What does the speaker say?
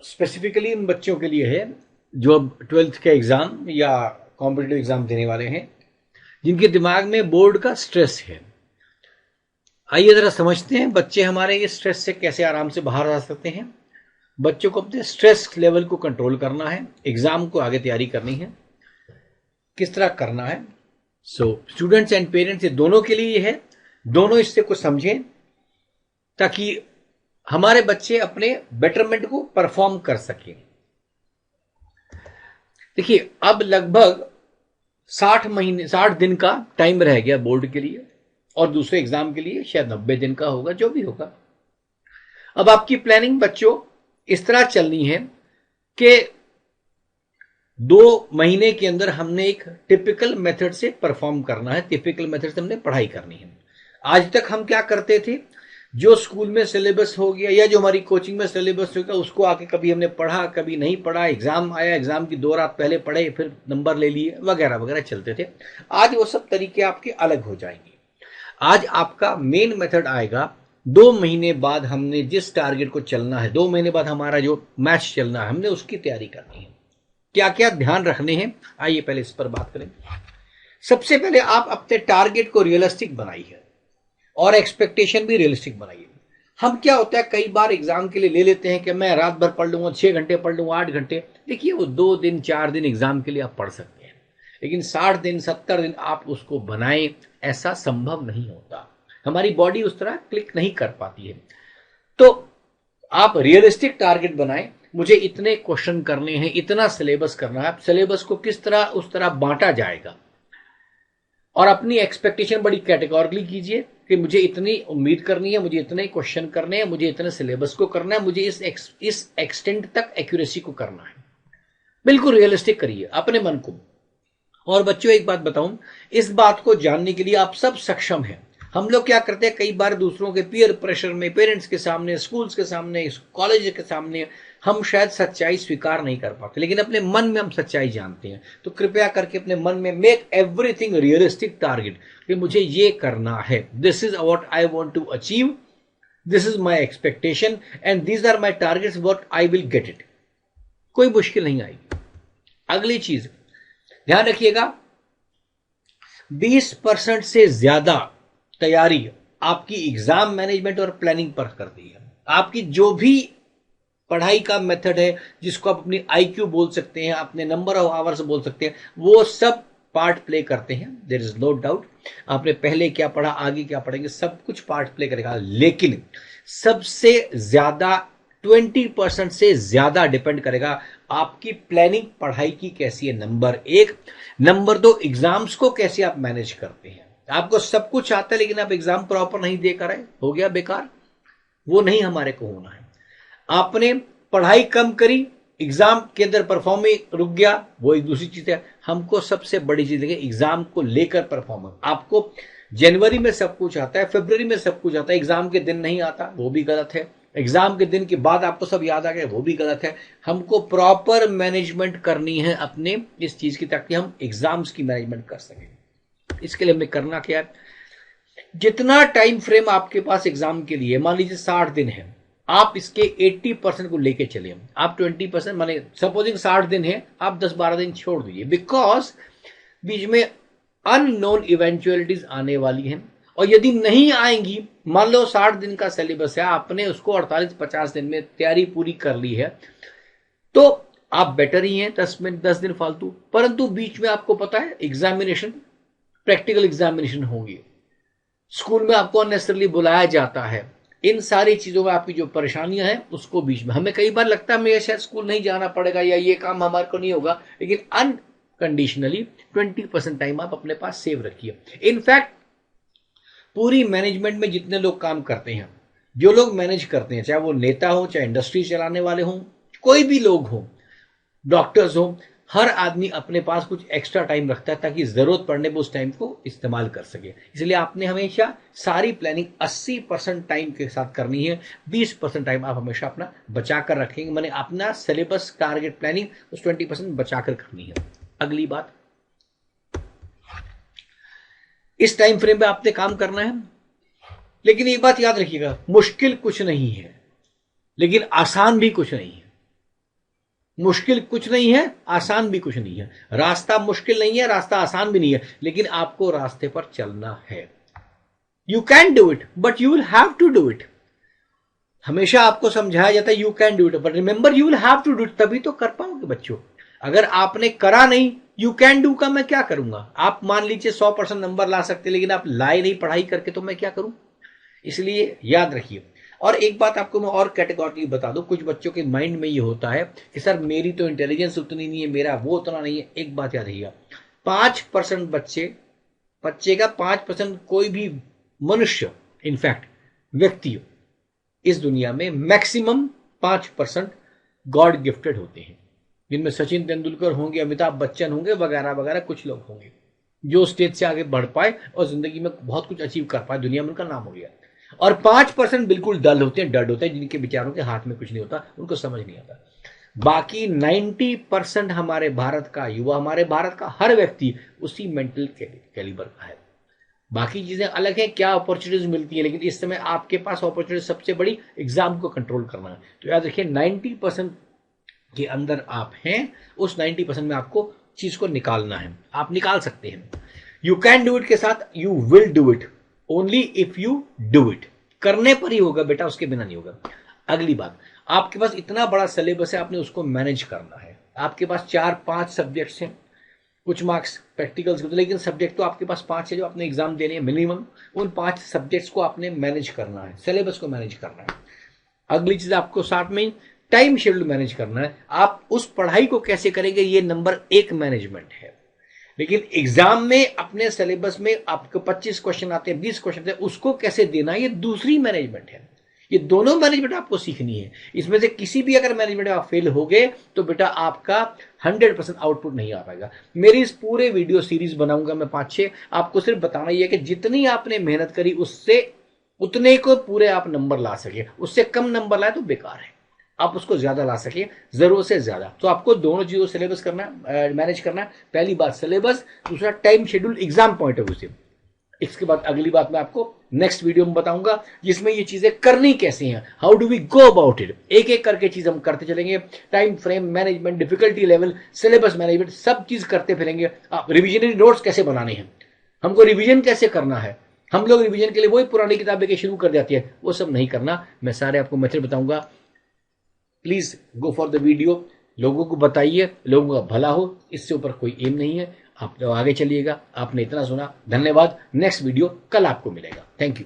Specifically उन बच्चों के लिए है जो अब 12th के एग्जाम या कॉम्पिटिटिव एग्जाम देने वाले हैं, जिनके दिमाग में बोर्ड का स्ट्रेस है। आइए जरा समझते हैं बच्चे हमारे इस स्ट्रेस से कैसे आराम से बाहर आ सकते हैं। बच्चों को अपने स्ट्रेस लेवल को कंट्रोल करना है, एग्जाम को आगे तैयारी करनी है, किस तरह करना है। स्टूडेंट्स एंड पेरेंट्स, ये दोनों के लिए है, दोनों इससे कुछ समझें ताकि हमारे बच्चे अपने बेटरमेंट को परफॉर्म कर सकें। देखिए, अब लगभग 60 दिन का टाइम रह गया बोर्ड के लिए, और दूसरे एग्जाम के लिए शायद 90 दिन का होगा, जो भी होगा। अब आपकी प्लानिंग बच्चों इस तरह चलनी है कि 2 महीने के अंदर हमने एक टिपिकल मेथड से परफॉर्म करना है, टिपिकल मेथड से हमने पढ़ाई करनी है। आज तक हम क्या करते थे, जो स्कूल में सिलेबस हो गया या जो हमारी कोचिंग में सिलेबस हो गया उसको आके कभी हमने पढ़ा, कभी नहीं पढ़ा, एग्जाम आया, एग्जाम की 2 रात पहले पढ़े, फिर नंबर ले लिए, वगैरह वगैरह चलते थे। आज वो सब तरीके आपके अलग हो जाएंगे। आज आपका मेन मेथड आएगा, 2 महीने बाद हमने जिस टारगेट को चलना है, 2 महीने बाद हमारा जो मैच चलना है, हमने उसकी तैयारी करनी है। क्या क्या ध्यान रखने हैं, आइए पहले इस पर बात करें। सबसे पहले आप अपने टारगेट को रियलिस्टिक बनाइए और एक्सपेक्टेशन भी रियलिस्टिक बनाइए। हम क्या होता है, कई बार एग्जाम के लिए ले लेते हैं कि मैं रात भर पढ़ लूंगा, 6 घंटे पढ़ लूंगा, 8 घंटे। देखिए, वो 2 दिन 4 दिन एग्जाम के लिए आप पढ़ सकते हैं, लेकिन 60 दिन 70 दिन आप उसको बनाएं, ऐसा संभव नहीं होता। हमारी बॉडी उस तरह क्लिक नहीं कर पाती है। तो आप रियलिस्टिक टारगेट बनाएं, मुझे इतने क्वेश्चन करने हैं, इतना सिलेबस करना है। सिलेबस को किस तरह उस तरह बांटा जाएगा, और अपनी एक्सपेक्टेशन बड़ी कैटेगोरिकली कीजिए कि मुझे इतनी उम्मीद करनी है, मुझे इतने क्वेश्चन करने हैं, मुझे इतने सिलेबस को करना है, मुझे इस एक्सटेंट तक एक्यूरेसी को करना है। बिल्कुल रियलिस्टिक करिए अपने मन को। और बच्चों, एक बात बताऊं, इस बात को जानने के लिए आप सब सक्षम हैं। हम लोग क्या करते हैं, कई बार दूसरों के पीयर प्रेशर में, पेरेंट्स के सामने, स्कूल्स के सामने, कॉलेज के सामने हम शायद सच्चाई स्वीकार नहीं कर पाते, लेकिन अपने मन में हम सच्चाई जानते हैं। तो कृपया करके अपने मन में मेक एवरीथिंग रियलिस्टिक टारगेट कि मुझे ये करना है, this is what I want to achieve, this is my expectation and these are my targets, what I will get it. कोई मुश्किल नहीं आएगी। अगली चीज ध्यान रखिएगा, 20% से ज्यादा तैयारी आपकी एग्जाम मैनेजमेंट और प्लानिंग पर करती है। आपकी जो भी पढ़ाई का मेथड है, जिसको आप अपनी आईक्यू बोल सकते हैं, अपने नंबर ऑफ आवर्स बोल सकते हैं, वो सब पार्ट प्ले करते हैं। There is no doubt. आपने पहले क्या पढ़ा, आगे क्या पढ़ेंगे, सब कुछ पार्ट प्ले करेगा। लेकिन सबसे ज्यादा 20% से ज्यादा डिपेंड करेगा आपकी प्लानिंग पढ़ाई की कैसी है, नंबर 1। नंबर 2, एग्जाम्स को कैसे आप मैनेज करते हैं। आपको सब कुछ आता है लेकिन आप एग्जाम प्रॉपर नहीं दे कर आए, हो गया बेकार। वो नहीं हमारे को होना है। आपने पढ़ाई कम करी, एग्जाम के अंदर परफॉर्मिंग रुक गया, वो एक दूसरी चीज है। हमको सबसे बड़ी चीज है एग्जाम को लेकर परफॉर्मेंस। आपको जनवरी में सब कुछ आता है, फरवरी में सब कुछ आता है, एग्जाम के दिन नहीं आता, वो भी गलत है। एग्जाम के दिन के बाद आपको सब याद आ गया, वो भी गलत है। हमको प्रॉपर मैनेजमेंट करनी है अपने इस चीज की, ताकि हम एग्जाम्स की मैनेजमेंट कर सकें। इसके लिए हमें करना क्या है, जितना टाइम फ्रेम आपके पास एग्जाम के लिए, मान लीजिए 60 दिन है, आप इसके 80% को लेके चले। आप 20%, माने सपोजिंग 60 दिन है, आप 10-12 दिन छोड़ दीजिए, बिकॉज बीच में अननोन इवेंचुअलिटीज आने वाली हैं। और यदि नहीं आएंगी, मान लो 60 दिन का सिलेबस है, आपने उसको 48-50 दिन में तैयारी पूरी कर ली है, तो आप बेटर ही हैं 10 दिन फालतू। परंतु बीच में आपको पता है एग्जामिनेशन, प्रैक्टिकल एग्जामिनेशन होंगी, स्कूल में आपको अननेसेसरली बुलाया जाता है, इन सारी चीजों में आपकी जो परेशानियां हैं उसको बीच में, हमें कई बार लगता है हमें शायद स्कूल नहीं जाना पड़ेगा या ये काम हमारे को नहीं होगा, लेकिन अनकंडीशनली 20% टाइम आप अपने पास सेव रखिए। इनफैक्ट पूरी मैनेजमेंट में जितने लोग काम करते हैं, जो लोग मैनेज करते हैं, चाहे वो नेता हो, चाहे इंडस्ट्री चलाने वाले हों, कोई भी लोग हों, डॉक्टर्स हों, हर आदमी अपने पास कुछ एक्स्ट्रा टाइम रखता है ताकि जरूरत पड़ने पर उस टाइम को इस्तेमाल कर सके। इसलिए आपने हमेशा सारी प्लानिंग 80% टाइम के साथ करनी है, 20% टाइम आप हमेशा अपना बचा कर रखेंगे, मैंने अपना सिलेबस टारगेट प्लानिंग उस 20% बचा कर करनी है। अगली बात, इस टाइम फ्रेम पे आपने काम करना है, लेकिन एक बात याद रखिएगा, मुश्किल कुछ नहीं है लेकिन आसान भी कुछ नहीं है। मुश्किल कुछ नहीं है, आसान भी कुछ नहीं है। रास्ता मुश्किल नहीं है, रास्ता आसान भी नहीं है, लेकिन आपको रास्ते पर चलना है। You can do it but you will have to do it. हमेशा आपको समझाया जाता है you can do it, but remember you will have to do it, तभी तो कर पाओगे बच्चों। अगर आपने करा नहीं, यू कैन डू का मैं क्या करूंगा। आप मान लीजिए 100% नंबर ला सकते, लेकिन आप लाए नहीं पढ़ाई करके, तो मैं क्या करूं। इसलिए याद रखिए। और एक बात आपको मैं और कैटेगोरिकली बता दूं, कुछ बच्चों के माइंड में ये होता है कि सर मेरी तो इंटेलिजेंस उतनी नहीं है, मेरा वो उतना नहीं है। एक बात याद रखिएगा, 5% बच्चे का 5%, कोई भी मनुष्य, इनफैक्ट व्यक्ति इस दुनिया में मैक्सिमम 5% गॉड गिफ्टेड होते हैं, जिनमें सचिन तेंदुलकर होंगे, अमिताभ बच्चन होंगे, वगैरह वगैरह कुछ लोग होंगे जो स्टेज से आगे बढ़ पाए और जिंदगी में बहुत कुछ अचीव कर पाए, दुनिया में उनका नाम हो गया। और 5% बिल्कुल डल होते हैं, डड होते हैं, जिनके विचारों के हाथ में कुछ नहीं होता, उनको समझ नहीं आता। बाकी 90% हमारे भारत का युवा, हमारे भारत का हर व्यक्ति उसी मेंटल कैलिबर का है। बाकी चीजें अलग है, क्या अपॉर्चुनिटीज मिलती है, लेकिन इस समय आपके पास अपॉर्चुनिटी सबसे बड़ी एग्जाम को कंट्रोल करना है। तो याद रखिए 90% के अंदर आप हैं, उस 90% में आपको चीज को निकालना है। आप निकाल सकते हैं। यू कैन डू इट के साथ you will do it only if you do it. करने पर ही होगा बेटा, उसके बिना नहीं होगा। अगली बात, आपके पास इतना बड़ा सिलेबस है, आपने उसको मैनेज करना है। आपके पास 4-5 सब्जेक्ट्स हैं, कुछ मार्क्स प्रैक्टिकल्स, लेकिन सब्जेक्ट तो आपके पास 5 है जो आपने एग्जाम देने हैं मिनिमम। उन 5 सब्जेक्ट्स को आपने मैनेज करना है, सिलेबस को मैनेज करना है। अगली चीज आपको साथ में टाइम शेड्यूल मैनेज करना है। आप उस पढ़ाई को कैसे करेंगे, ये नंबर 1 मैनेजमेंट है। लेकिन एग्जाम में अपने सिलेबस में आपको 25 क्वेश्चन आते हैं, 20 क्वेश्चन आते हैं, उसको कैसे देना है, ये दूसरी मैनेजमेंट है। ये दोनों मैनेजमेंट आपको सीखनी है। इसमें से किसी भी अगर मैनेजमेंट में आप फेल हो गए तो बेटा आपका 100% आउटपुट नहीं आ पाएगा। मेरी इस पूरे वीडियो सीरीज बनाऊंगा मैं 5-6, आपको सिर्फ बताना ही है कि जितनी आपने मेहनत करी उससे उतने को पूरे आप नंबर ला सके। उससे कम नंबर लाए तो बेकार है, आप उसको ज्यादा ला सके, जरूरत से ज्यादा। तो आपको दोनों चीजों सिलेबस करना है, मैनेज करना है। पहली बात सिलेबस, दूसरा time schedule exam point of view से। इसके बाद अगली बात मैं आपको नेक्स्ट वीडियो में बताऊंगा, जिसमें ये चीजें करनी कैसे हैं, how do we go about it. एक एक करके चीज हम करते चलेंगे। Time frame management, difficulty level, syllabus management, सब चीज करते फिरेंगे। आप रिविजनरी नोट्स कैसे बनाने हैं, हमको रिविजन कैसे करना है। हम लोग रिविजन के लिए वही पुरानी किताबें के शुरू कर जाती है, वो सब नहीं करना। मैं सारे आपको मेथड बताऊंगा। Please go for the video, लोगों को बताइए, लोगों का भला हो, इससे ऊपर कोई एम नहीं है। आप लोग आगे चलिएगा। आपने इतना सुना, धन्यवाद। नेक्स्ट वीडियो कल आपको मिलेगा। Thank you.